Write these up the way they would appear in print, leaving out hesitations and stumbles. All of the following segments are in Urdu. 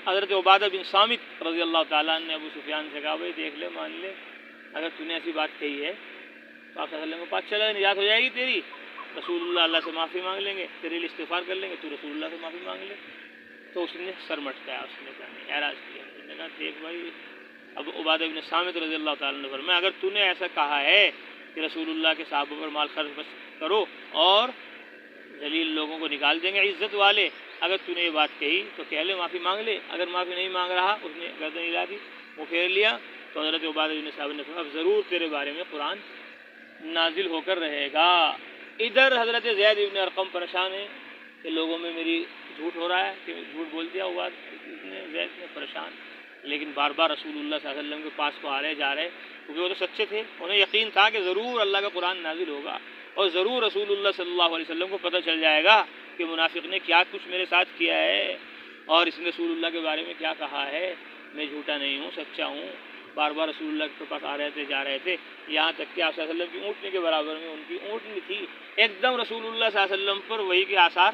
حضرت عبادہ بن صامت رضی اللہ تعالیٰ نے ابو سفیان سے کہا بھائی دیکھ لے مان لے، اگر تو نے ایسی بات کہی ہے تو آپ صلی اللہ علیہ وسلم کو پاس چلا نجات ہو جائے گی تیری، رسول اللہ سے معافی مانگ لیں گے، تیرے لیے استغفار کر لیں گے، تو رسول اللہ سے معافی مانگ لے۔ تو اس نے سر مٹکایا، اس نے کہا اعراض کیا، اس نے کہا دیکھ بھائی، اب عبادہ بن صامت رضی اللہ تعالیٰ نے فرمایا اگر تو نے ایسا کہا ہے کہ رسول اللہ کے صحابہ پر مال خرچ بس کرو اور ذلیل لوگوں کو نکال دیں گے عزت والے، اگر تو نے یہ بات کہی تو کہہ لے معافی مانگ لے۔ اگر معافی نہیں مانگ رہا، اس نے گردن ہلا دی، وہ پھیر لیا، تو حضرت عبادہ بن صامت نے فرمایا اب ضرور تیرے بارے میں قرآن نازل ہو کر رہے گا۔ ادھر حضرت زید بن ارقم پریشان ہے کہ لوگوں میں میری جھوٹ ہو رہا ہے، کہ جھوٹ بول دیا ہوا، زید نے پریشان، لیکن بار بار رسول اللہ صلی اللہ علیہ وسلم کے پاس کو آ رہے جا رہے، کیونکہ وہ تو سچے تھے، انہیں یقین تھا کہ ضرور اللہ کا قرآن نازل ہوگا اور ضرور رسول اللہ صلی اللہ علیہ وسلم کو پتہ چل جائے گا کہ منافق نے کیا کچھ میرے ساتھ کیا ہے اور اس نے رسول اللہ کے بارے میں کیا کہا ہے، میں جھوٹا نہیں ہوں، سچا ہوں۔ بار بار رسول اللہ کے پاس آ رہے تھے جا رہے تھے، یہاں تک کہ آپ صلی اللہ علیہ وسلم کی اونٹنی کے برابر میں ان کی اونٹنی تھی، ایک دم رسول اللہ صلی اللہ علیہ وسلم پر وحی کے آثار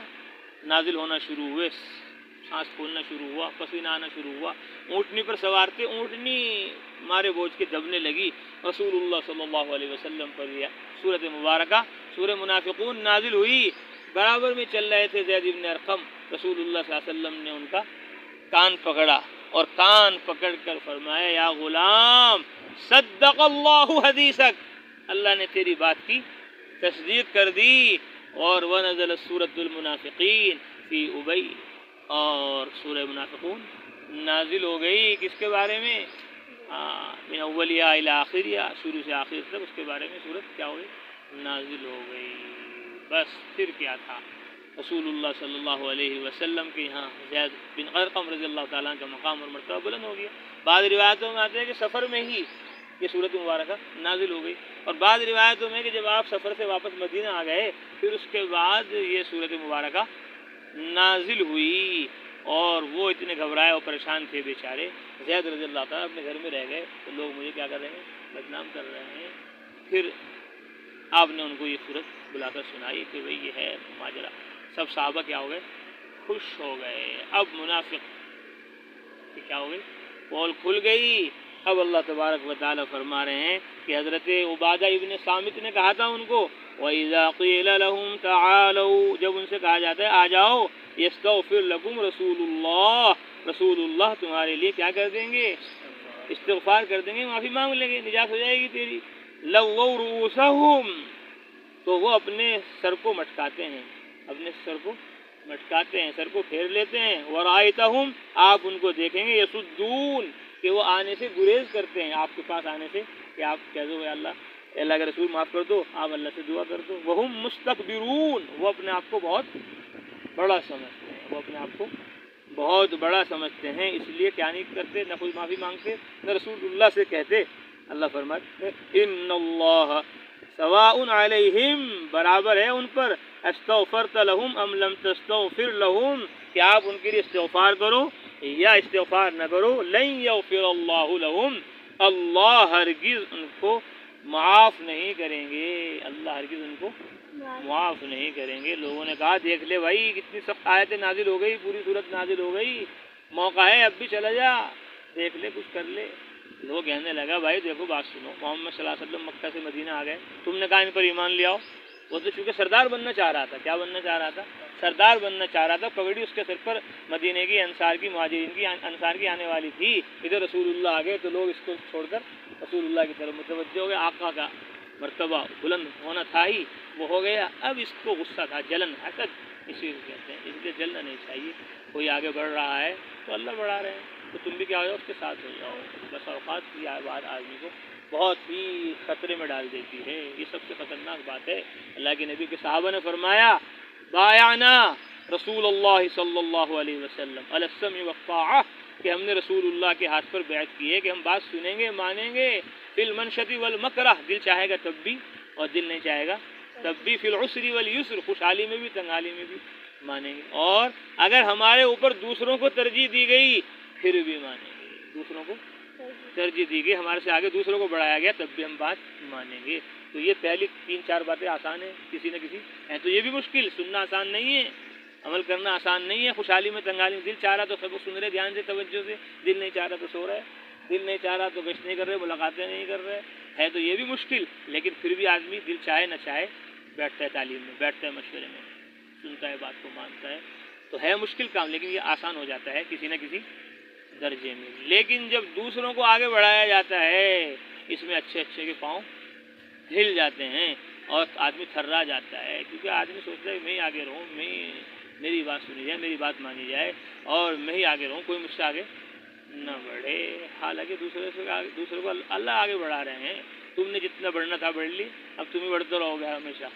نازل ہونا شروع ہوئے، سانس پھولنا شروع ہوا، پسینہ آنا شروع ہوا، اونٹنی پر سوار تھے، اونٹنی مارے بوجھ کے دبنے لگی، رسول اللہ صلی اللہ علیہ وسلم پر یہ سورۃ مبارکہ سورہ منافقون نازل ہوئی، برابر میں چل رہے تھے زید بن ارقم، رسول اللہ صلی اللہ علیہ وسلم نے ان کا کان پکڑا اور کان پکڑ کر فرمایا یا غلام صدق اللہ حدیثک، اللہ نے تیری بات کی تصدیق کر دی، اور ونزل سورۃ المنافقین فی ابی، اور سورہ منافقون نازل ہو گئی کس کے بارے میں؟ من اولیہ الی آخریہ، شروع سے آخر تک اس کے بارے میں سورت کیا ہوئی؟ نازل ہو گئی۔ بس پھر کیا تھا، رسول اللہ صلی اللہ علیہ وسلم کے یہاں زید بن ارقم رضی اللہ تعالیٰ کا مقام اور مرتبہ بلند ہو گیا۔ بعض روایتوں میں آتے ہیں کہ سفر میں ہی یہ سورۃ مبارکہ نازل ہو گئی، اور بعض روایتوں میں کہ جب آپ سفر سے واپس مدینہ آ گئے پھر اس کے بعد یہ سورۃ مبارکہ نازل ہوئی، اور وہ اتنے گھبرائے اور پریشان تھے بیچارے، زید رضی اللہ تعالیٰ اپنے گھر میں رہ گئے تو لوگ مجھے کیا کر رہے ہیں؟ بدنام کر رہے ہیں۔ پھر آپ نے ان کو یہ صورت بلا کر سنائی کہ بھئی یہ ہے ماجرا، سب صحابہ کیا ہو گئے؟ خوش ہو گئے، اب منافق کہ کیا ہو گئی؟ پول کھل گئی۔ اب اللہ تبارک و تعالیٰ فرما رہے ہیں کہ حضرت عبادہ ابن صامت نے کہا تھا ان کو وَإِذَا قِيلَ لَهُمْ تَعَالَوْا، جب ان سے کہا جاتا ہے آ جاؤ، يَسْتَغْفِرْ لَكُمْ رسول اللہ، رسول اللہ تمہارے لیے کیا کر دیں گے؟ استغفار کر دیں گے، معافی مانگ لیں گے، نجات ہو جائے گی تیری۔ لَوَّوْا رُؤُوسَهُمْ، تو وہ اپنے سر کو مٹکاتے ہیں، اپنے سر کو مٹکاتے ہیں، سر کو پھیر لیتے ہیں۔ وَرَأَيْتَهُمْ، آپ ان کو دیکھیں گے، يَصُدُّونَ، کہ وہ آنے سے گریز کرتے ہیں، آپ کے پاس آنے سے، کہ آپ کہہ دو اے اللہ کے رسول معاف کر دو، آپ اللہ سے دعا کر دو۔ وَهُمْ مُسْتَكْبِرُونَ، وہ اپنے آپ کو بہت بڑا سمجھتے ہیں، وہ اپنے آپ کو بہت بڑا سمجھتے ہیں، اس لیے کیا نہیں کرتے، نہ خود معافی مانگتے نہ رسول اللہ سے کہتے۔ اللہ فرماتے ان اللہ سواء علیہم، برابر ہے ان پر، استغفرت لہم ام لم تستغفر لہم، کہ آپ ان کے لیے استغفار کرو یا استغفار نہ کرو، لن یغفر اللہ لہم، اللہ ہرگز ان کو معاف نہیں کریں گے، اللہ ہرگز ان کو معاف نہیں کریں گے۔ لوگوں نے کہا دیکھ لے بھائی کتنی سخت آیتیں نازل ہو گئی، پوری صورت نازل ہو گئی، موقع ہے اب بھی چلا جا، دیکھ لے کچھ کر لے۔ لوگ کہنے لگا بھائی دیکھو بات سنو، محمد صلی اللہ علیہ وسلم مکہ سے مدینہ آ گئے، تم نے کہا ان پر ایمان لے آؤ، وہ تو چونکہ سردار بننا چاہ رہا تھا، کیا بننا چاہ رہا تھا؟ سردار بننا چاہ رہا تھا، پگڑی اس کے سر پر مدینے کی انصار کی مہاجرین کی انصار کی آنے والی تھی، ادھر رسول اللہ آ گئے تو لوگ اس کو چھوڑ کر رسول اللہ کی طرف متوجہ ہو گئے، آقا کا مرتبہ بلند ہونا تھا ہی، وہ ہو گیا، اب اس کو غصہ تھا، جلن، حسد اسی کو کہتے ہیں، اس لیے جلنا نہیں چاہیے، کوئی آگے بڑھ رہا ہے تو اللہ بڑھا رہے ہیں تو تم بھی کیا ہو جاؤ اس کے ساتھ ہو جاؤ۔ بس اوقات کی بات آدمی کو بہت ہی خطرے میں ڈال دیتی ہے، یہ سب سے خطرناک بات ہے۔ اللہ کے نبی کے صحابہ نے فرمایا بایعنا رسول اللہ صلی اللہ علیہ وسلم علی السمع والطاعہ، کہ ہم نے رسول اللہ کے ہاتھ پر بیعت کی ہے کہ ہم بات سنیں گے مانیں گے، فی المنشط والمکرہ، دل چاہے گا تب بھی اور دل نہیں چاہے گا تب بھی، فی العسر والیسر، خوشحالی میں بھی تنگحالی میں بھی مانیں گے، اور اگر ہمارے اوپر دوسروں کو ترجیح دی گئی پھر بھی مانیں گے، دوسروں کو ترجیح دی گئی، ہمارے سے آگے دوسروں کو بڑھایا گیا تب بھی ہم بات مانیں گے۔ تو یہ پہلی 3-4 باتیں آسان ہیں، کسی نہ کسی ہیں تو یہ بھی مشکل، سننا آسان نہیں ہے، عمل کرنا آسان نہیں ہے، خوشحالی میں تنگحالی میں دل چاہ رہا تو سب سن رہے دھیان سے توجہ سے، دل نہیں چاہ رہا تو سو رہا ہے، دل نہیں چاہ رہا تو گشت نہیں کر رہے، ملاقاتیں نہیں کر رہے، ہے تو یہ بھی مشکل، لیکن پھر بھی آدمی دل چاہے نہ چاہے بیٹھتا ہے تعلیم میں، بیٹھتا ہے مشورے میں، سنتا ہے بات کو مانتا ہے، تو ہے مشکل کام لیکن یہ آسان ہو جاتا ہے کسی نہ کسی درجے میں۔ لیکن جب دوسروں کو آگے بڑھایا جاتا ہے اس میں اچھے اچھے کے پاؤں ہل جاتے ہیں اور آدمی تھرا جاتا ہے، کیونکہ آدمی سوچتا ہے میں ہی آگے رہوں، میری بات سنی جائے، میری بات مانی جائے اور میں ہی آگے رہوں، کوئی مجھ سے آگے نہ بڑھے۔ حالانکہ دوسرے کو اللہ آگے بڑھا رہے ہیں، تم نے جتنا بڑھنا تھا بڑھ لی، اب تم ہی بڑھتے رہو گے ہمیشہ،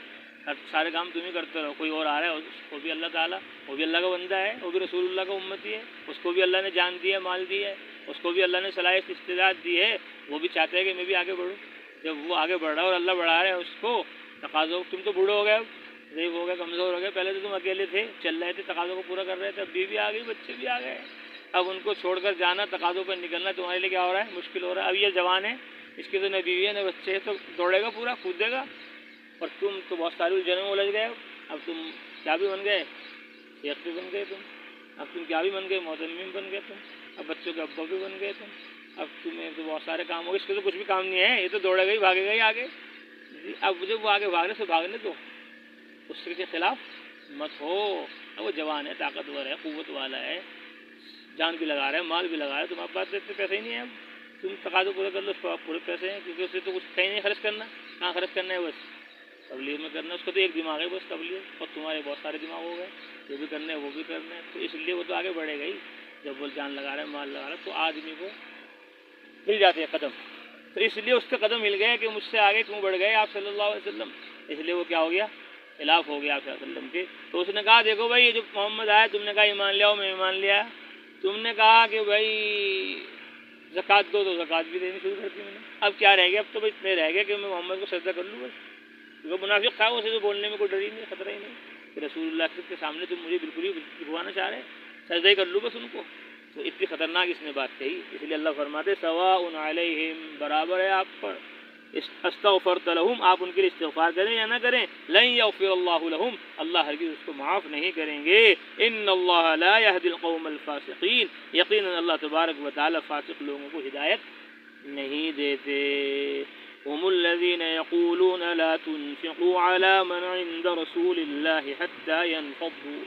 سارے کام تم ہی کرتے رہو، کوئی اور آ رہا ہے اس کو بھی اللہ تعالیٰ، وہ بھی اللہ کا بندہ ہے، وہ بھی رسول اللہ کا امتی ہے، اس کو بھی اللہ نے جان دی ہے، مال دی ہے، اس کو بھی اللہ نے صلاحیت استعداد دی ہے، وہ بھی چاہتا ہے کہ میں بھی آگے بڑھوں۔ جب وہ آگے بڑھ رہا ہے اور اللہ بڑھا رہا ہے اس کو، تقاضوں، تم تو بوڑھے ہو گئے، ضعیف ہو گئے، کمزور ہو گئے، پہلے تو تم اکیلے تھے، چل رہے تھے، تقاضوں کو پورا کر رہے تھے، اب بیوی آ گئی، بچے بھی آ گئے، اب ان کو چھوڑ کر جانا، تقاضوں پر نکلنا تمہارے لیے کیا ہو رہا ہے؟ مشکل ہو رہا ہے۔ اب یہ جوان ہے، اس کی تو نہ بیوی ہے نہ بچے ہے، تو دوڑے گا پورا، کودے گا، اور تم تو بہت ساری الجھنوں میں الجھ گئے ہو۔ اب تم کیا بھی بن گئے؟ شیخ بھی بن گئے تم، اب تم کیا بھی بن گئے؟ معتمین بن گئے تم، اب بچوں کے ابا بھی بن گئے تم، اب تمہیں تو بہت سارے کام ہو گئے، اس کے تو کچھ بھی کام نہیں ہے، یہ تو دوڑے گا ہی، بھاگے گا ہی آگے جی۔ اب جب وہ آگے بھاگنے سے بھاگنے دو، اس کے خلاف مت ہو۔ اب وہ جوان ہے، طاقتور ہے، قوت والا ہے، جان بھی لگا رہا ہے، مال بھی لگا رہا ہے، تمہارے پاس اتنے پیسے ہی نہیں ہیں، اب تم تقاضے پورے کر لو، اس کو آپ پورے پیسے ہیں، کیونکہ اسے تو کچھ کہیں نہیں خرچ کرنا، کہاں خرچ کرنا ہے؟ بس تبلیغ میں کرنا ہے، اس کو تو ایک دماغ ہے بس تبلیغ، اور تمہارے بہت سارے دماغ ہو گئے، جو بھی کرنا ہے وہ بھی کرنا ہے، تو اس لیے وہ تو آگے بڑھے گا ہی۔ جب وہ جان لگا رہا ہے، مال لگا رہا ہے، تو آدمی کو ہل جاتے ہیں قدم، تو اس لیے اس کے قدم ہل گئے کہ مجھ سے آگے کیوں بڑھ گئے آپ صلی اللہ علیہ وسلم، اس لیے وہ کیا ہو گیا؟ خلاف ہو گیا آپ صلی اللہ علیہ وسلم کے۔ تو اس نے کہا دیکھو بھائی، یہ جو محمد آیا، تم نے کہا ایمان لے آؤ، میں ایمان لیا، تم نے کہا کہ بھائی زکوٰۃ دو، تو زکوٰۃ بھی دینی شروع کر دی میں نے، اب کیا رہ گیا؟ اب تو بھائی اتنے رہ گئے کہ میں محمد کو سجدہ کر لوں بس، کیونکہ منافق تھا، اسے تو بولنے میں کوئی ڈر ہی نہیں، خطرہ ہی نہیں کہ رسول اللہ کے سامنے تم مجھے بالکل ہی بھگوانا چاہ رہے ہیں، سجدہ ہی کر لوں بس ان کو۔ تو اتنی خطرناک اس نے بات کہی، اس لیے اللہ فرماتے سواء علیہم، برابر ہے آپ پر، استغفرت لہم، آپ ان کے لیے استغفار کریں یا نہ کریں، لن یغفر اللہ لہم، اللہ ہرگز اس کو معاف نہیں کریں گے، ان اللہ لا یہدی القوم الفاسقین، یقیناً اللہ تبارک و تعالی فاسق لوگوں کو ہدایت نہیں دیتے۔ هم الذين يقولون لا تنفقوا على من عند رسول الله حتى ينفضوا،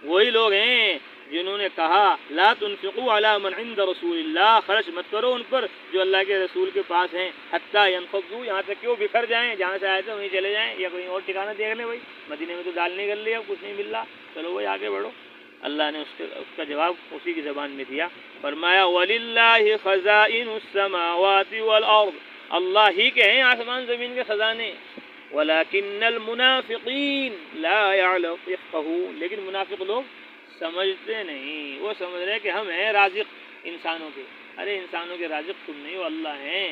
وہی لوگ ہیں جنہوں نے کہا لا تنفقوا علی من عند رسول اللہ، خرچ مت کرو ان پر جو اللہ کے رسول کے پاس ہیں، حتی ینفضوا، یہاں تک کہ وہ بکھر جائیں، جہاں سے آئے تھے وہیں چلے جائیں، یا کوئی اور ٹھکانہ دیکھ لیں، بھائی مدینے میں تو دال نہیں کر لیا، کچھ نہیں مل رہا، چلو بھائی آگے بڑھو۔ اللہ نے اس کا جواب اسی کی زبان میں دیا، فرمایا وَلِلَّهِ خَزَائِنُ السَّمَاوَاتِ وَالْأَرْضِ، اللہ ہی کے ہیں آسمان زمین کے خزانے، وَلَكِنَّ الْمُنَافِقِينَ لَا يَفْقَهُونَ، لیکن منافق لوگ سمجھتے نہیں، وہ سمجھ رہے کہ ہم ہیں رازق انسانوں کے، ارے انسانوں کے رازق تم نہیں ہو، اللہ ہیں۔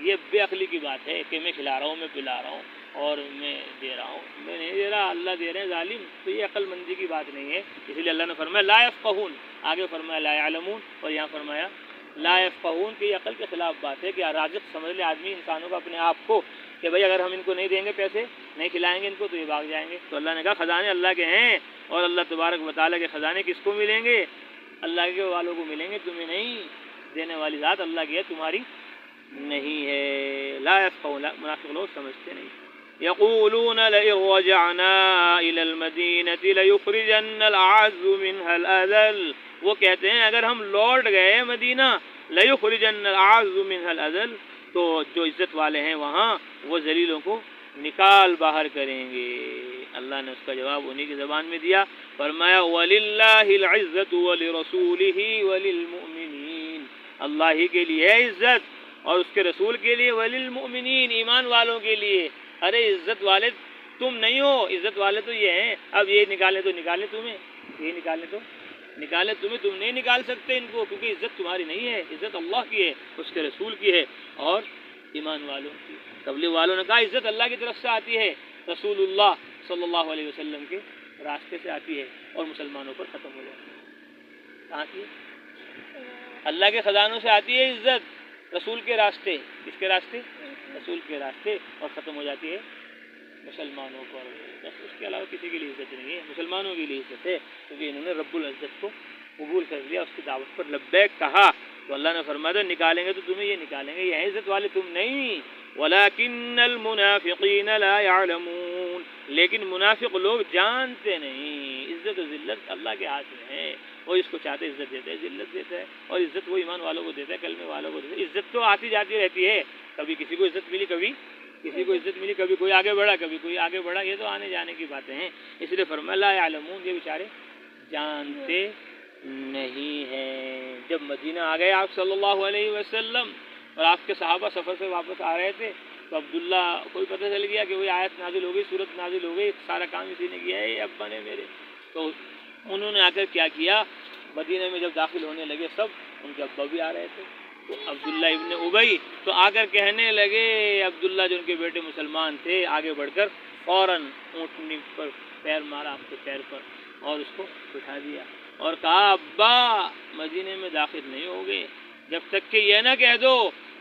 یہ بے عقلی کی بات ہے کہ میں کھلا رہا ہوں، میں پلا رہا ہوں اور میں دے رہا ہوں، میں نہیں دے رہا، اللہ دے رہے ہیں، ظالم، تو یہ عقل مندی کی بات نہیں ہے۔ اس لیے اللہ نے فرمایا لا یفقہون، آگے فرمایا لا یعلمون، اور یہاں فرمایا لا یفقہون، کہ یہ عقل کے خلاف بات ہے کہ رازق سمجھ لے آدمی انسانوں کو، اپنے آپ کو، کہ بھائی اگر ہم ان کو نہیں دیں گے پیسے، نہیں کھلائیں گے ان کو تو یہ بھاگ جائیں گے۔ تو اللہ نے کہا خزانے اللہ کے ہیں، اور اللہ تبارک و تعالیٰ کے خزانے کس کو ملیں گے؟ اللہ کے والوں کو ملیں گے، تمہیں نہیں، دینے والی ذات اللہ کی ہے، تمہاری نہیں ہے۔ لا یفقہون، منافق لوگ سمجھتے نہیں۔ یقولون لئن رجعنا الى المدینة لیخرجن الأعز منها الأذل، وہ کہتے ہیں اگر ہم لوٹ گئے مدینہ، لیخرجن الأعز منها الأذل، تو جو عزت والے ہیں وہاں وہ ذلیلوں کو نکال باہر کریں گے۔ اللہ نے اس کا جواب انہی کی زبان میں دیا، فرمایا وَلِلَّهِ الْعِزَّةُ وَلِرَسُولِهِ وَلِلْمُؤْمِنِينَ، اللہ ہی کے لیے ہے عزت اور اس کے رسول کے لیے، وَلِلْمُؤْمِنِينَ، ایمان والوں کے لیے۔ ارے عزت والے تم نہیں ہو، عزت والے تو یہ ہیں، اب یہ نکالے تو نکالے تمہیں، یہ نکالے تو نکالے تمہیں، تم نہیں نکال سکتے ان کو، کیونکہ عزت تمہاری نہیں ہے، عزت اللہ کی ہے، اس کے رسول کی ہے اور ایمان والوں کی۔ تبلیغ والوں نے کہا عزت اللہ کی طرف سے آتی ہے، رسول اللہ صلی اللہ علیہ وسلم کے راستے سے آتی ہے اور مسلمانوں پر ختم ہو جاتی ہے۔ کہاں کی؟ اللہ کے خزانوں سے آتی ہے عزت، رسول کے راستے، کس کے راستے؟ رسول کے راستے، اور ختم ہو جاتی ہے مسلمانوں پر، بس اس کے علاوہ کسی کے لیے عزت نہیں ہے، مسلمانوں کے لیے عزت ہے، کیونکہ انہوں نے رب العزت کو قبول کر لیا، اس کی دعوت پر لبیک کہا، تو اللہ نے فرمایا تھا نکالیں گے تو تمہیں یہ نکالیں گے، یہ عزت والے تم نہیں، وَلَكِنَّ الْمُنَافِقِينَ لَا يَعْلَمُونَ، لیکن منافق لوگ جانتے نہیں، عزت و ذلت اللہ کے ہاتھ میں ہے، وہ اس کو چاہتے عزت دیتا ہے، ذلت دیتا ہے، اور عزت وہ ایمان والوں کو دیتا ہے، کلمے والوں کو دیتا ہے، عزت تو آتی جاتی رہتی ہے، کبھی کسی کو عزت ملی، کبھی کسی کو عزت ملی، کبھی کوئی آگے بڑھا، کبھی کوئی آگے بڑھا، یہ تو آنے جانے کی باتیں ہیں، اس لیے فرمایا لا یعلمون، یہ بیچارے جانتے نہیں ہیں۔ جب مدینہ آ گئے آپ صلی اللہ علیہ وسلم اور آپ کے صحابہ سفر سے واپس آ رہے تھے، تو عبداللہ کوئی پتہ چل گیا کہ وہی آیت نازل ہو گئی، صورت نازل ہو گئی، سارا کام اسی نے کیا ہے، ابا نے میرے، تو انہوں نے آ کر کیا کیا، مدینہ میں جب داخل ہونے لگے سب، ان کے ابا بھی آ رہے تھے، تو عبداللہ ابن ابی تو آ کر کہنے لگے، عبداللہ جو ان کے بیٹے مسلمان تھے، آگے بڑھ کر فوراً اونٹنی پر پیر مارا، آپ کے پیر پر، اور اس کو بٹھا دیا اور کہا ابا مدینے میں داخل نہیں ہوگے جب تک کہ یہ نہ کہہ دو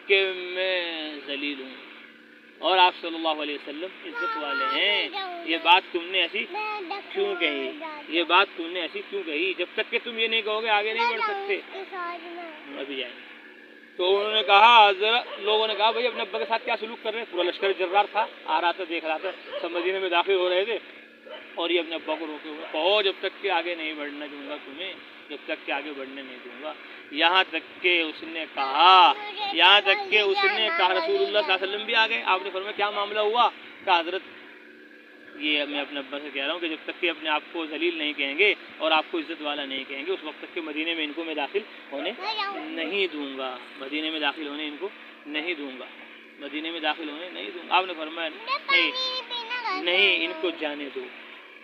کہ میں ذلیل ہوں، اور آپ صلی اللہ علیہ وسلم عزت والے ہیں، یہ بات تم نے ایسی کیوں کہی، یہ بات تم نے ایسی کیوں کہی، جب تک کہ تم یہ نہیں کہو گے آگے نہیں بڑھ سکتے، ابھی جائیں گے۔ تو انہوں نے کہا، لوگوں نے کہا بھائی اپنے ابا کے ساتھ کیا سلوک کر رہے ہیں، پورا لشکر جرار تھا، آ رہا تھا، دیکھ رہا تھا، سب مدینے میں داخل ہو رہے تھے، اور یہ اپنے ابا کو روکے ہوئے، کہو جب تک کہ آگے نہیں بڑھنے دوں گا تمہیں، جب تک کہ آگے بڑھنے نہیں دوں گا، یہاں تک کہ اس نے کہا رسول اللہ صلی اللہ علیہ وسلم بھی آ گئے، آپ نے فرمایا کیا معاملہ ہوا، کہ حضرت یہ میں اپنے ابا سے کہہ رہا ہوں کہ جب تک کہ اپنے آپ کو ذلیل نہیں کہیں گے اور آپ کو عزت والا نہیں کہیں گے، اس وقت تک کہ مدینے میں ان کو میں داخل ہونے نہیں دوں گا، مدینے میں داخل ہونے ان کو نہیں دوں گا، مدینے میں داخل ہونے نہیں دوں گا۔ آپ نے فرمایا نہیں ان کو جانے دو۔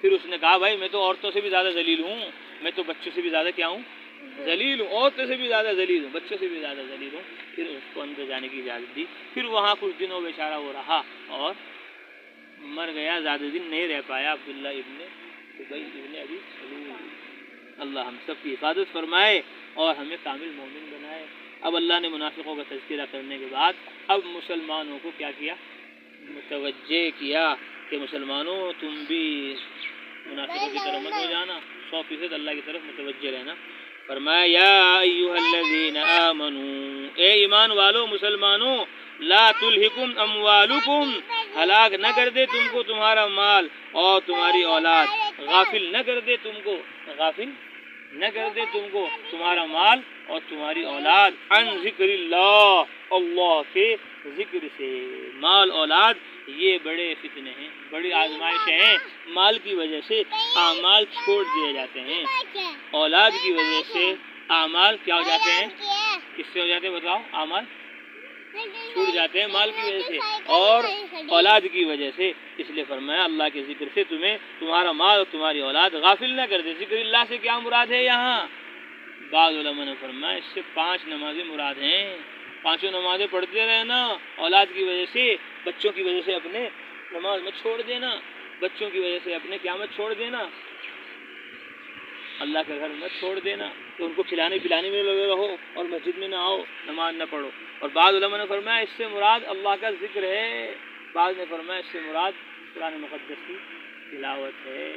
پھر اس نے کہا بھائی میں تو عورتوں سے بھی زیادہ ذلیل ہوں، میں تو بچوں سے بھی زیادہ کیا ہوں، ذلیل ہوں، عورتوں سے بھی زیادہ ذلیل ہوں، بچوں سے بھی زیادہ ذلیل ہوں۔ پھر اس کو اندر جانے کی اجازت دی، پھر وہاں کچھ دنوں بیچارہ وہ رہا اور مر گیا، زیادہ دن نہیں رہ پایا عبداللہ ابن ابی ابن ابی سلول۔ اللہ ہم سب کی حفاظت فرمائے اور ہمیں کامل مومن بنائے۔ اب اللہ نے منافقوں کا تذکرہ کرنے کے بعد اب مسلمانوں کو کیا کیا، متوجہ کیا کہ مسلمانوں تم بھی منافقوں کی طرف مت ہو جانا، 100% اللہ کی طرف متوجہ رہنا۔ فرمایا یا ایھا الذین آمنوا، اے ایمان والو مسلمانوں، لا تلہکم اموالکم، ہلاک نہ کر دے تم کو تمہارا مال اور تمہاری اولاد، غافل نہ کر دے تم کو، غافل نہ کر دے تم کو تمہارا مال اور تمہاری اولاد، عن ذکر اللہ، اللہ کے ذکر سے۔ مال اولاد یہ بڑے فتنے ہیں، بڑی آزمائشیں ہیں، مال کی وجہ سے اعمال چھوڑ دیے جاتے ہیں، اولاد کی وجہ سے اعمال کیا ہو جاتے ہیں، کس سے ہو جاتے ہیں بتاؤ، اعمال چھوٹ جاتے ہیں مال کی وجہ سے اور اولاد کی وجہ سے، اس لیے فرمایا اللہ کے ذکر سے تمہیں تمہارا مال اور تمہاری اولاد غافل نہ کر دے۔ ذکر اللہ سے کیا مراد ہے یہاں؟ بعض علماء نے فرمایا اس سے 5 نمازیں مراد ہیں، 5 نمازیں پڑھتے رہنا، اولاد کی وجہ سے، بچوں کی وجہ سے اپنے نماز مت چھوڑ دینا، بچوں کی وجہ سے اپنے قیامت چھوڑ دینا، اللہ کا گھر مت چھوڑ دینا کہ ان کو کھلانے پلانے میں لگے رہو اور مسجد میں نہ آؤ، نماز نہ پڑھو۔ اور بعض علماء نے فرمایا اس سے مراد اللہ کا ذکر ہے، بعض نے فرمایا اس سے مراد قرآن مقدس کی تلاوت ہے،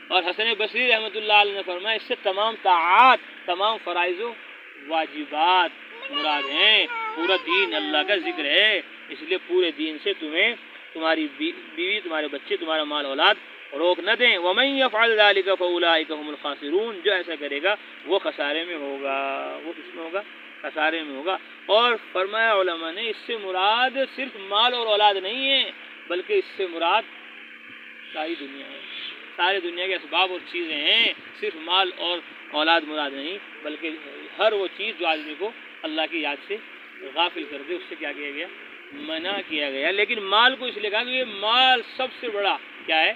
اور حسن بصری رحمۃ اللہ علیہ نے فرمایا اس سے تمام طاعات، تمام فرائض و واجبات مراد ہیں، پورا دین اللہ کا ذکر ہے، اس لیے پورے دین سے تمہیں تمہاری بیوی، تمہارے بچے، تمہارا مال اولاد روک نہ دیں۔ وَمَن يَفْعَلْ ذَلِكَ فَأُولَٰئِكَ هُمُ الْخَاسِرُونَ، جو ایسا کرے گا وہ خسارے میں ہوگا، وہ کس میں ہوگا، خسارے میں ہوگا۔ اور فرمایا علماء نے اس سے مراد صرف مال اور اولاد نہیں ہے، بلکہ اس سے مراد ساری دنیا ہے، ساری دنیا کے اسباب اور چیزیں ہیں، صرف مال اور اولاد مراد نہیں، بلکہ ہر وہ چیز جو آدمی کو اللہ کی یاد سے غافل کر دے، اس سے کیا کیا گیا، منع کیا گیا۔ لیکن مال کو اس لیے کہا کہ یہ مال سب سے بڑا کیا ہے،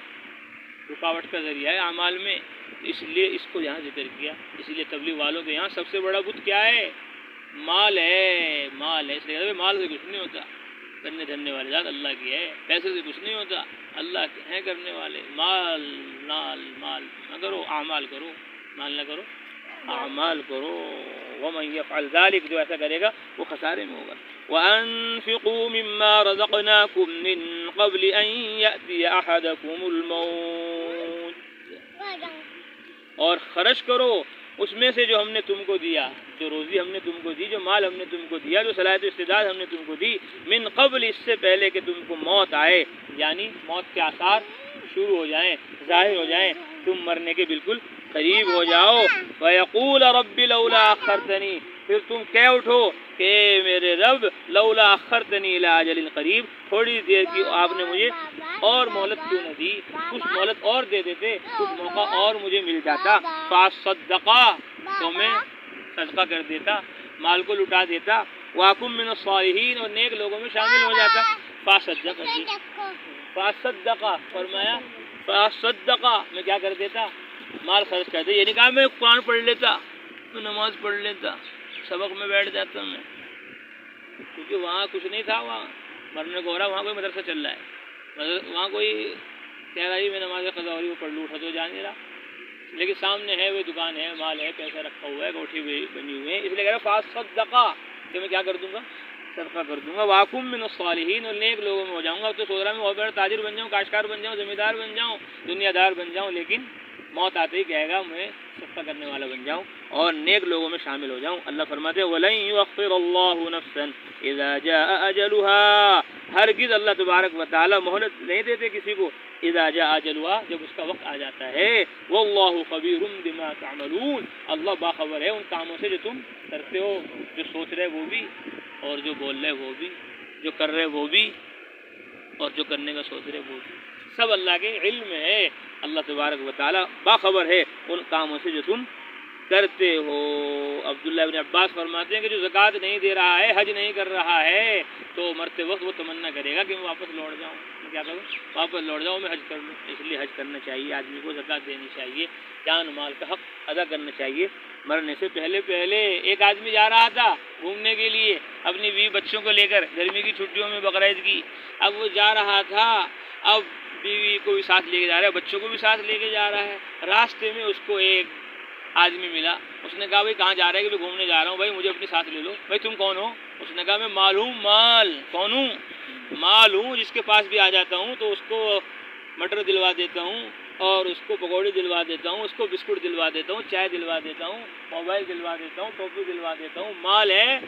رکاوٹ کا ذریعہ ہے اعمال میں، اس لیے اس کو یہاں ذکر کیا۔ اسی لیے تبلیغ والوں کے یہاں سب سے بڑا بت کیا ہے، مال ہے، مال ہے، اس لیے مال سے کچھ نہیں ہوتا، کرنے دھرنے والی ذات اللہ کی ہے، پیسے سے کچھ نہیں ہوتا، اللہ کے ہیں کرنے والے۔ مال نہ کرو، اعمال کرو، مال نہ کرو، اعمال کرو. ومن يفعل ذلك، جو ایسا کرے گا وہ خسارے میں ہوگا. وانفقوا مما رزقناكم من قبل ان يأتي احدكم الموت، اور خرچ کرو اس میں سے جو ہم نے تم کو دیا، جو روزی ہم نے تم کو دی، جو مال ہم نے تم کو دیا، جو صلاحیت و استعداد ہم نے تم کو دی، من قبل، اس سے پہلے کہ تم کو موت آئے، یعنی موت کے آثار شروع ہو جائیں، ظاہر ہو جائیں، تم مرنے کے بالکل قریب ہو جاؤ. فیقول رب لولا اخرتنی، پھر تم کہہ اٹھو کہ میرے رب لولا اخرتنی الی اجل قریب، تھوڑی دیر کی آپ نے مجھے اور مہلت کیوں نہ دی، کچھ مہلت اور دے دیتے، کچھ موقع اور مجھے مل جاتا. فاصدقا، تو میں صدقہ کر دیتا، مال کو لٹا دیتا. واکم من الصالحین، اور نیک لوگوں میں شامل ہو جاتا. فاصدقا فرمایا، فاصدقا میں کیا کر دیتا، مال خرچ کر دے. یہ نہیں کہا میں قرآن پڑھ لیتا، میں نماز پڑھ لیتا، سبق میں بیٹھ جاتا میں، کیونکہ وہاں کچھ نہیں تھا. وہاں مرنے کو ہو رہا، وہاں کوئی مدرسہ چل رہا ہے، وہاں کوئی کہہ رہا ہے میں نماز قضا ہو رہی وہ پڑھ لوں، اٹھا تو جا نہیں رہا. لیکن سامنے ہے، وہ دکان ہے، مال ہے، پیسہ رکھا ہوا ہے، کوٹھی بنی ہوئی ہے، اس لیے کہہ رہا فاصدقا کہ میں کیا کر دوں گا، صدقہ کر دوں گا. واکم من الصالحین، اور نیک لوگوں میں ہو جاؤں گا. اب تو سوچ رہا میں بہت بڑا تاجر بن جاؤں، کاشتکار بن جاؤں، زمیندار بن جاؤں، دنیا دار بن جاؤں، لیکن موت آتے ہی کہے گا میں صدقہ کرنے والا بن جاؤں اور نیک لوگوں میں شامل ہو جاؤں. اللہ فرماتے ہیں وَلَن يُؤَخِّرَ اللَّهُ نَفْسًا إِذَا جَاءَ أَجَلُهَا، ہرگز اللہ تبارک و تعالی مہلت نہیں دیتے کسی کو، اذا جاء اجلها، جب اس کا وقت آ جاتا ہے. واللہ خبیر بما تعملون، اللہ باخبر ہے ان کاموں سے جو تم کرتے ہو، جو سوچ رہے وہ بھی، اور جو بول رہے وہ بھی، جو کر رہے وہ بھی، اور جو کرنے کا سوچ رہے وہ بھی، سب اللہ کے علم ہے. اللہ تبارک و تعالی باخبر ہے ان کاموں سے جو تم کرتے ہو. عبداللہ ابن عباس فرماتے ہیں کہ جو زکوٰۃ نہیں دے رہا ہے، حج نہیں کر رہا ہے، تو مرتے وقت وہ تمنا کرے گا کہ میں واپس لوٹ جاؤں، میں کیا کروں، واپس لوٹ جاؤں، میں حج کر لوں. اس لیے حج کرنا چاہیے آدمی کو، زکوٰۃ دینی چاہیے، جان مال کا حق ادا کرنا چاہیے. مرنے سے پہلے ایک آدمی جا رہا تھا گھومنے کے لیے اپنی بیوی بچوں کو لے کر، گرمی کی چھٹیوں میں، بقرعید کی. اب وہ جا رہا تھا، اب بیوی کو بھی ساتھ لے کے جا رہا ہے، بچوں کو بھی ساتھ لے کے جا رہا ہے. راستے میں اس کو ایک آدمی ملا، اس نے کہا بھائی کہاں جا رہا ہے؟ کہ میں گھومنے جا رہا ہوں. بھائی مجھے اپنے ساتھ لے لو. بھائی تم کون ہو؟ اس نے کہا میں مال ہوں، مال. کون ہوں؟ مال ہوں، جس کے پاس بھی آ جاتا ہوں تو اس کو مٹر دلوا دیتا ہوں، اور اس کو پکوڑی دلوا دیتا ہوں، اس کو بسکٹ دلوا دیتا ہوں، چائے دلوا دیتا ہوں، موبائل دلوا دیتا ہوں، ٹوپی دلوا دیتا ہوں. مال ہے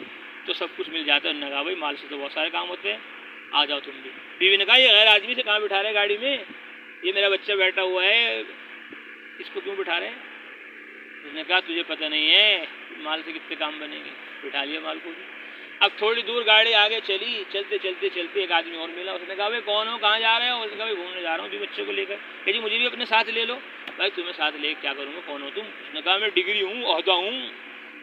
تو سب کچھ مل جاتا ہے. انہوں نے کہا بھائی مال سے تو بہت سارے کام ہوتے ہیں، آ جاؤ تم بھی. بیوی نے کہا یہ غیر آدمی سے کہاں بٹھا رہے گاڑی میں، یہ میرا بچہ بیٹھا ہوا ہے، اس کو کیوں بٹھا رہے ہیں؟ اس نے کہا تجھے پتہ نہیں ہے مال سے کتنے کام بنیں گے. بٹھا لیا مال کو بھی. اب تھوڑی دور گاڑی آگے چلی، چلتے ایک آدمی اور ملا. اس نے کہا بھائی کون ہو، کہاں جا رہے ہو؟ اس نے کہا بھائی گھومنے جا رہا ہوں بھی بچوں کو لے کر. کہ جی مجھے بھی اپنے ساتھ لے لو. بھائی تمہیں ساتھ لے کیا کروں گا، کون ہو تم؟ اس نے کہا میں ڈگری ہوں، عہدہ ہوں،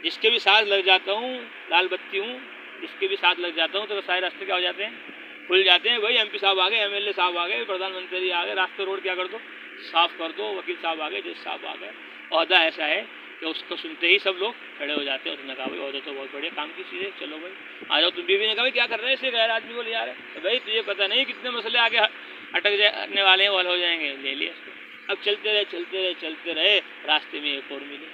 جس کے بھی ساتھ لگ جاتا ہوں، لال بتی ہوں، جس کے بھی ساتھ لگ جاتا ہوں تو سارے راستے کیا ہو جاتے ہیں، کھل جاتے ہیں. بھائی ایم پی صاحب آ گئے، ایم ایل اے صاحب آ گئے، پردھان منتری آ گئے، راستے روڈ کیا کر دو، صاف کر دو. وکیل صاحب آ گئے، جج صاحب آ گئے. عہدہ ایسا ہے کہ اس کو سنتے ہی سب لوگ کھڑے ہو جاتے ہیں. اس نے کہا بھائی عہدہ تو بہت بڑے کام کی چیز ہے، چلو بھائی آ جاؤ. تم بیوی نے کہا بھائی کیا کر رہے ہیں، اسے غیر آدمی کو لے آ رہے ہیں؟ بھائی تجھے پتہ نہیں کتنے مسئلے آگے اٹک جانے والے ہیں، وہ حل ہو جائیں گے. لے لیا اس کو. اب چلتے رہے راستے میں ایک اور ملے.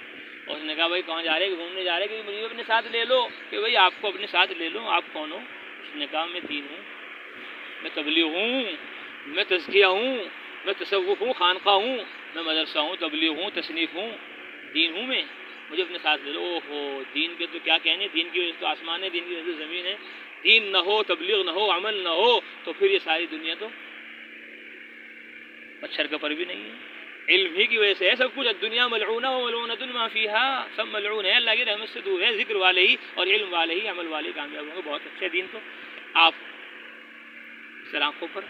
اور اس نے کہا بھائی کہاں جا رہے ہیں؟ گھومنے جا رہے ہیں. کہ مجھے اپنے ساتھ لے لو. کہ بھائی آپ کو اپنے ساتھ لے لو، آپ کون ہو؟ اس نے کہا میں دین ہوں، میں تبلیغ ہوں، میں تزکیہ ہوں، میں تصوف ہوں، خانقاہ ہوں، میں مدرسہ ہوں، تبلیغ ہوں، تصنیف ہوں، دین ہوں میں، مجھے اپنے ساتھ لے لو. اوہو، دین کے تو کیا کہنے، دین کی وجہ سے تو آسمان ہے، دین کی وجہ سے زمین ہے. دین نہ ہو، تبلیغ نہ ہو، عمل نہ ہو تو پھر یہ ساری دنیا تو مچھر کا پر بھی نہیں ہے. علم ہی کی وجہ سے ہے سب کچھ. دنیا ملعونہ و ملعونۃ ما فیہا، سب ملعون ہے، اللہ کی رحمت سے دور ہے. ذکر والے ہی اور علم والے ہی، عمل والے ہی کامیاب ہوں گے. بہت اچھے دین تو آپ سر آنکھوں پر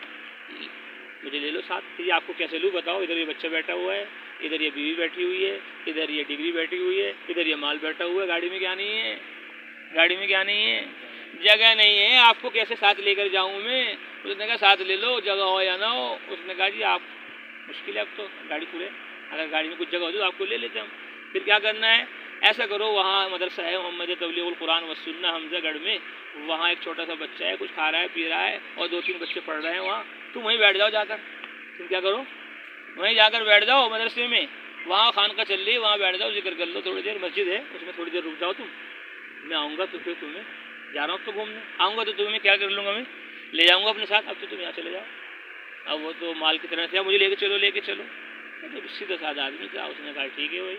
مجھے لے لو ساتھ. پھر آپ کو کیسے لوں بتاؤ. ادھر یہ بچہ بیٹھا ہوا ہے، ادھر یہ بیوی بیٹھی ہوئی ہے، ادھر یہ ڈگری بیٹھی ہوئی ہے، ادھر یہ مال بیٹھا ہوا ہے. گاڑی میں کیا نہیں ہے، گاڑی میں کیا نہیں ہے، جگہ نہیں ہے. آپ کو کیسے ساتھ لے کر جاؤں میں؟ اس نے کہا ساتھ لے لو، جگہ ہو یا نہ ہو. اس نے کہا جی آپ مشکل ہے، اب تو گاڑی کھلے، اگر گاڑی میں کچھ جگہ ہوتی تو آپ کو لے لیتے ہم. پھر کیا کرنا ہے؟ ایسا کرو، وہاں مدرسہ ہے محمد تبلیغ القرآن والسنہ حمزہ گڑھ میں، وہاں ایک چھوٹا سا بچہ ہے، کچھ کھا رہا ہے، پی رہا ہے، اور 2-3 بچے پڑھ رہے ہیں وہاں. تم وہیں بیٹھ جاؤ جا کر. تم کیا کرو، وہیں جا کر بیٹھ جاؤ مدرسے میں. وہاں خانقاہ چل رہی ہے، وہاں بیٹھ جاؤ، ذکر کر لو تھوڑی دیر، مسجد ہے اس میں تھوڑی دیر رک جاؤ تم، میں آؤں گا تو پھر تمہیں جا رہا ہوں تو گھومنے، آؤں گا تو تمہیں کیا کر لوں گا، میں لے جاؤں گا اپنے ساتھ، اب تو تم یہاں چلے جاؤ۔ اب وہ تو مال کی طرح سے مجھے لے کے چلو لے کے چلو، جب سیدھا سادہ آدمی تھا، اس نے کہا ٹھیک ہے بھائی،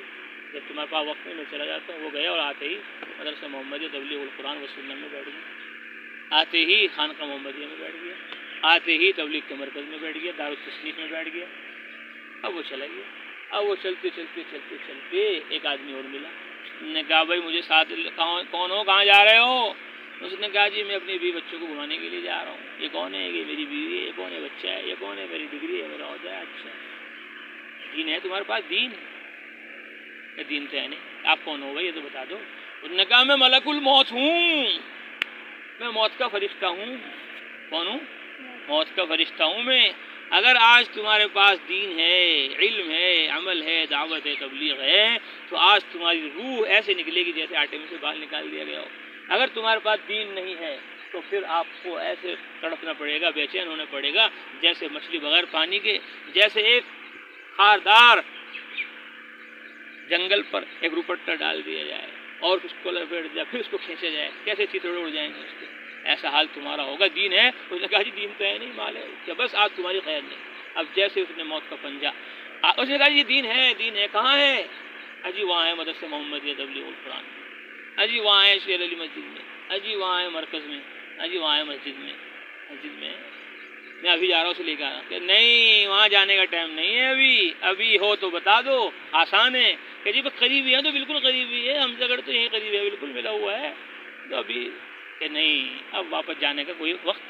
جب تمہارے پاس وقت نہیں میں چلا جاتا ہوں۔ وہ گیا اور آتے ہی مدرسہ محمدیہ تبلیغ القرآن و سنت میں بیٹھ گیا، آتے ہی خانقاہ محمدیہ میں بیٹھ گیا، آتے ہی تبلیغ کے مرکز میں بیٹھ گیا، دارالتصنیف میں بیٹھ گیا۔ اب وہ چلا گیا، اب وہ چلتے چلتے چلتے چلتے ایک آدمی اور ملا، نے کہا بھائی مجھے ساتھ کون ہو، کہاں جا رہے ہو؟ اس نے کہا جی میں اپنے بیوی بچوں کو گھمانے کے لیے جا رہا ہوں۔ یہ کون ہے؟ یہ میری بیوی ہے۔ یہ کون ہے؟ بچہ ہے۔ یہ کون ہے؟ میری ڈگری ہے، میرا عہدہ ہے۔ اچھا دین ہے تمہارے پاس؟ دین ہے؟ دین تو ہے نہیں۔ آپ کون ہو بھائی یہ تو بتا دو۔ اس نے کہا میں ملک الموت ہوں، میں موت کا فرشتہ ہوں۔ کون ہوں؟ موت کا فرشتہ ہوں میں۔ اگر آج تمہارے پاس دین ہے، علم ہے، عمل ہے، دعوت ہے، تبلیغ ہے، تو آج تمہاری روح ایسے نکلے گی جیسے آٹے میں سے باہر نکال دیا گیا ہو۔ اگر تمہارے پاس دین نہیں ہے تو پھر آپ کو ایسے تڑپنا پڑے گا، بے چین ہونا پڑے گا جیسے مچھلی بغیر پانی کے، جیسے ایک خاردار جنگل پر ایک روپٹا ڈال دیا جائے اور اس کو لپیٹ دیا، پھر اس کو کھینچا جائے، کیسے چیتڑے اڑ جائیں گے اس کے۔ ایسا حال تمہارا ہوگا۔ دین ہے؟ اس نے کہا جی دین تو ہے نہیں، مال ہے کہ بس آج تمہاری خیر نہیں۔ اب جیسے اس نے موت کا پنجہ، اس نے کہا جی دین ہے، دین ہے، کہاں ہے؟ اجی وہاں ہے مدرسہ محمدیہ تبلیغ القرآن میں، اجی وہاں ہے شیر علی مسجد میں، اجی وہاں ہے مرکز میں، اجی وہاں ہے مسجد میں۔ مسجد میں میں ابھی جا رہا ہوں، اسے لے کے آ رہا ہوں کہ نہیں وہاں جانے کا ٹائم نہیں ہے، ابھی ہو تو بتا دو، آسان ہے کہ جی بس قریبی ہے تو بالکل قریبی ہے، ہم جگڑ تو یہیں قریب ہے، بالکل ملا ہوا ہے، تو ابھی کہ نہیں اب واپس جانے کا کوئی وقت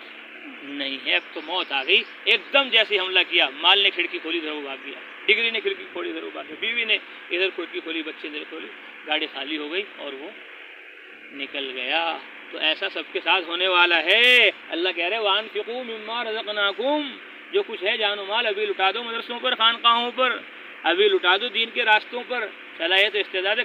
نہیں ہے، اب تو موت آ گئی۔ ایک دم جیسے حملہ کیا، مال نے کھڑکی کھولی ادھر وہ بھاگ گیا، ڈگری نے کھڑکی کھولی ادھر وہ بھاگ گیا، بیوی نے ادھر کھڑکی کھولی، بچے ادھر کھولی، گاڑی خالی ہو گئی اور وہ نکل گیا۔ تو ایسا سب کے ساتھ ہونے والا ہے۔ اللہ کہہ رہے وَأَنفِقُوا مِمَّا رَزَقْنَاكُمْ، جو کچھ ہے جان و مال ابھی لٹا دو مدرسوں پر، خانقاہوں پر، ابھی لٹا دو دین کے راستوں پر، چلائے تو استعداد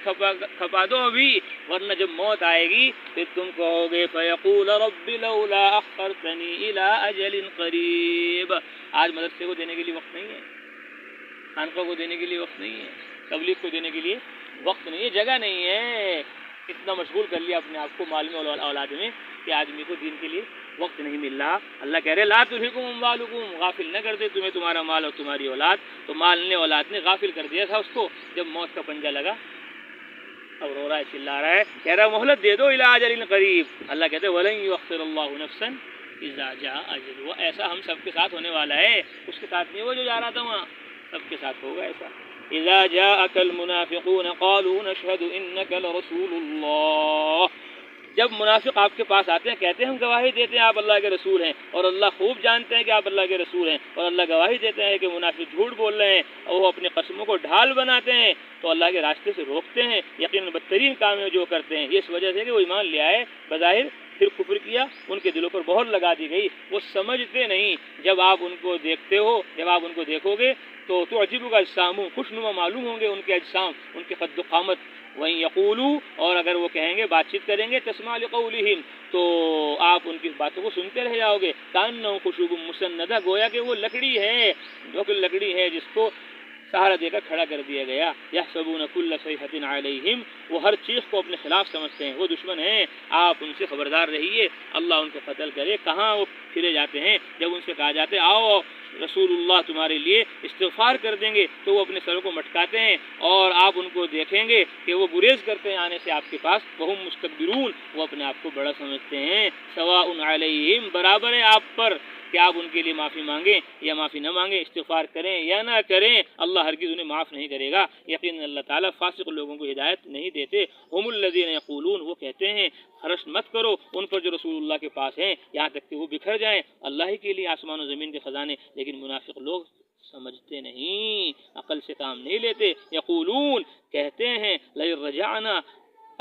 کھپا دو ابھی، ورنہ جب موت آئے گی پھر تم کہو گے فَيَقُولَ رَبِّ لَوْلَا أَخَّرْتَنِي إِلَىٰ أَجَلٍ قَرِيبٍ۔ آج مدرسے کو دینے کے لیے وقت نہیں ہے، خانقاہ کو دینے کے لیے وقت نہیں ہے، تبلیغ کو دینے کے لیے وقت نہیں ہے، جگہ نہیں ہے۔ اتنا مشغول کر لیا اپنے آپ کو مال میں اور اولاد میں کہ آدمی کو دین کے لیے وقت نہیں مل رہا۔ اللہ کہہ رہے لا تلہکم اموالکم، غافل نہ کر دے تمہیں تمہارا مال اور تمہاری اولاد۔ تو مال نے اولاد نے غافل کر دیا تھا اس کو، جب موت کا پنجہ لگا اب رو رہا ہے، چلا رہا ہے، کہہ رہا مہلت دے دو الی اجل قریب۔ اللہ کہتے ہیں ولن یؤخر اللہ نفسا اذا جاء اجلها۔ ایسا ہم سب کے ساتھ ہونے والا ہے، اس کے ساتھ نہیں وہ جو جا رہا تھا وہاں، سب کے ساتھ ہوگا ایسا۔ اذا جاءك المنافقون قالوا نشهد انك لرسول الله۔ جب منافق آپ کے پاس آتے ہیں کہتے ہیں ہم گواہی دیتے ہیں آپ اللہ کے رسول ہیں، اور اللہ خوب جانتے ہیں کہ آپ اللہ کے رسول ہیں، اور اللہ گواہی دیتے ہیں کہ منافق جھوٹ بول رہے ہیں اور وہ اپنی قسموں کو ڈھال بناتے ہیں، تو اللہ کے راستے سے روکتے ہیں۔ یقیناً بدترین کام ہے جو کرتے ہیں، یہ اس وجہ سے کہ وہ ایمان لے آئے بظاہر، پھر کفر کیا، ان کے دلوں پر مہر لگا دی گئی، وہ سمجھتے نہیں۔ جب آپ ان کو دیکھتے ہو، جب آپ ان کو دیکھو گے تو تعجبک اجسامہم، خوشنما معلوم ہوں گے ان کے اجسام، ان کے قد و قامت۔ وَإِن يَقُولُوا، اور اگر وہ کہیں گے، بات چیت کریں گے، تسمع لِقَوْلِهِمْ، تو آپ ان کی باتوں کو سنتے رہ جاؤ گے۔ كَأَنَّهُمْ خُشُوبٌ مُّسَنَّدَةٌ، گویا کہ وہ لکڑی ہے، جو کہ لکڑی ہے جس کو سہارا دے کر کھڑا کر دیا گیا۔ يَحْسَبُونَ كُلَّ صَيْحَةٍ عَلَيْهِمْ، وہ ہر چیز کو اپنے خلاف سمجھتے ہیں، وہ دشمن ہیں، آپ ان سے خبردار رہیے، اللہ ان کو قتل کرے۔ کہاں وہ پھرے جاتے ہیں، جب ان سے کہا جاتا ہے آؤ رسول اللہ تمہارے لیے استغفار کر دیں گے، تو وہ اپنے سروں کو مٹکاتے ہیں، اور آپ ان کو دیکھیں گے کہ وہ گریز کرتے ہیں آنے سے آپ کے پاس، وہم مستکبرون، وہ اپنے آپ کو بڑا سمجھتے ہیں۔ سواء علیہم، برابر ہے آپ پر کہ آپ ان کے لیے معافی مانگیں یا معافی نہ مانگیں، استغفار کریں یا نہ کریں، اللہ ہرگز انہیں معاف نہیں کرے گا۔ یقیناً اللہ تعالیٰ فاسق لوگوں کو ہدایت نہیں دیتے۔ ہم الذین یقولون، وہ کہتے ہیں خرچ مت کرو ان پر جو رسول اللہ کے پاس ہیں، یہاں تک کہ وہ بکھر جائیں، اللہ ہی کے لیے آسمان و زمین کے خزانے، لیکن منافق لوگ سمجھتے نہیں، عقل سے کام نہیں لیتے۔ یقولون، کہتے ہیں لئن رجعنا،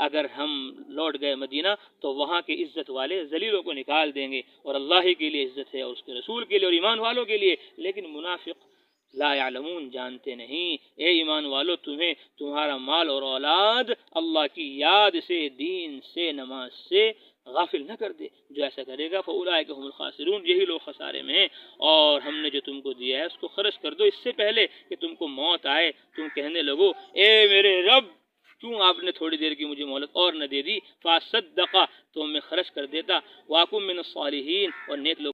اگر ہم لوٹ گئے مدینہ تو وہاں کے عزت والے ذلیلوں کو نکال دیں گے، اور اللہ ہی کے لیے عزت ہے اور اس کے رسول کے لیے اور ایمان والوں کے لیے، لیکن منافق لا یعلمون، جانتے نہیں۔ اے ایمان والو، تمہیں تمہارا مال اور اولاد اللہ کی یاد سے، دین سے، نماز سے غافل نہ کر دے. جو ایسا کرے گا فاولئک هم الخاسرون، یہی لوگ خسارے میں ہیں. اور ہم نے جو تم کو دیا ہے اس کو خرچ کر دو اس سے پہلے کہ تم کو موت آئے، تم کہنے لگو اے میرے رب کیوں آپ نے تھوڑی دیر کی مجھے مہلت اور نہ دے دی. فاصدق، تو میں خرچ کر دیتا. واکم من الصالحین، اور نیک لوگ